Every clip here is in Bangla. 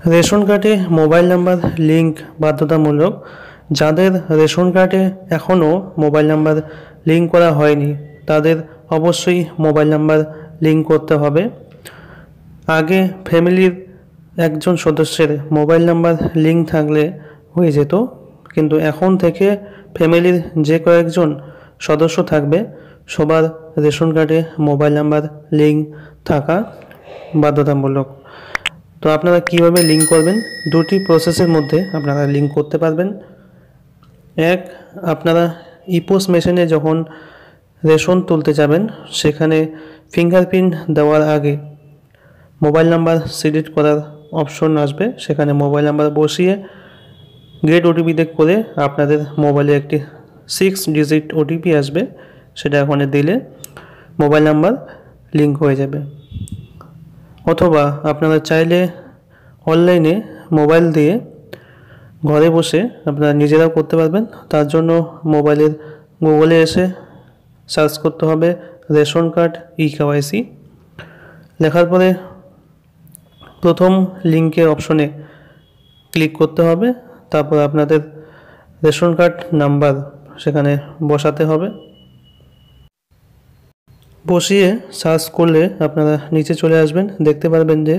রেশন কার্ডে মোবাইল নাম্বার লিঙ্ক বাধ্যতামূলক। যাদের রেশন কার্ডে এখনও মোবাইল নাম্বার লিঙ্ক করা হয়নি তাদের অবশ্যই মোবাইল নাম্বার লিঙ্ক করতে হবে। আগে ফ্যামিলির একজন সদস্যের মোবাইল নাম্বার লিঙ্ক থাকলে হয়ে যেত, কিন্তু এখন থেকে ফ্যামিলির যে কয়েকজন সদস্য থাকবে সবার রেশন কার্ডে মোবাইল নাম্বার লিঙ্ক থাকা বাধ্যতামূলক। তো আপনারা কিভাবে লিঙ্ক করবেন, দুটি প্রসেসের মধ্যে আপনারা লিঙ্ক করতে পারবেন। এক, আপনারা ইপোস মেশিনে যখন রেশন তুলতে যাবেন সেখানে ফিঙ্গারপ্রিন্ট দেওয়ার আগে মোবাইল নাম্বার সিলেক্ট করার অপশন আসবে, সেখানে মোবাইল নাম্বার বসিয়ে গেট ওটিপিতে করে আপনাদের মোবাইলে একটি 6 ডিজিট ওটিপি আসবে, সেটা ওখানে দিলে মোবাইল নাম্বার লিঙ্ক হয়ে যাবে। অথবা আপনারা চাইলে অনলাইনে মোবাইল দিয়ে ঘরে বসে আপনারা নিজেরাও করতে পারবেন। তার জন্য মোবাইলের গুগলে এসে সার্চ করতে হবে রেশন কার্ড KYC, লেখার পরে প্রথম লিঙ্কের অপশনে ক্লিক করতে হবে। তারপর আপনাদের রেশন কার্ড নাম্বার সেখানে বসাতে হবে। বসিয়ে সার্চ করলে আপনারা নিচে চলে আসবেন, দেখতে পারবেন যে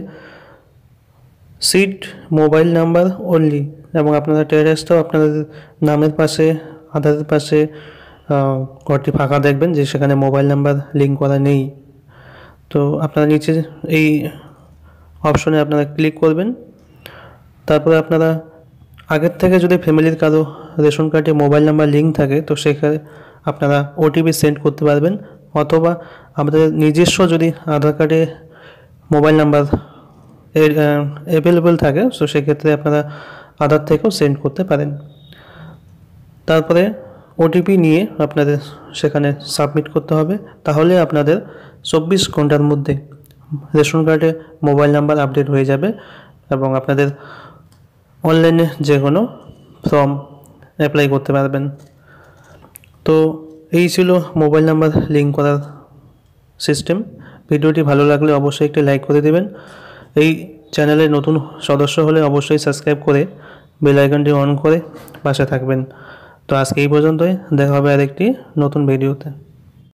সিট মোবাইল নাম্বার অনলি, এবং আপনারা টেরেসটাও আপনাদের নামের পাশে আধারের পাশে ঘরটি ফাঁকা দেখবেন যে সেখানে মোবাইল নাম্বার লিঙ্ক করা নেই। তো আপনারা নিচে এই অপশনে আপনারা ক্লিক করবেন। তারপরে আপনারা আগের থেকে যদি ফ্যামিলির কারো রেশন কার্ডে মোবাইল নাম্বার লিঙ্ক থাকে তো সেখানে আপনারা ওটিপি সেন্ড করতে পারবেন, অথবা আমাদের নিজস্ব যদি আধার কার্ডে মোবাইল নাম্বার অ্যাভেলেবল থাকে তো সেক্ষেত্রে আপনারা আধার থেকেও সেন্ড করতে পারেন। তারপরে ওটিপি নিয়ে আপনাদের সেখানে সাবমিট করতে হবে, তাহলে আপনাদের 24 ঘন্টার মধ্যে রেশন কার্ডে মোবাইল নাম্বার আপডেট হয়ে যাবে এবং আপনাদের অনলাইনে যে কোনো ফর্ম অ্যাপ্লাই করতে পারবেন। তো এই ছিল মোবাইল নাম্বার লিঙ্ক করার সিস্টেম। ভিডিওটি ভালো লাগলে অবশ্যই একটি লাইক করে দেবেন। এই চ্যানেলে নতুন সদস্য হলে অবশ্যই সাবস্ক্রাইব করে বেল আইকনটি অন করে পাশে থাকবেন। তো আজকে এই পর্যন্তই, দেখা হবে আরেকটি নতুন ভিডিওতে।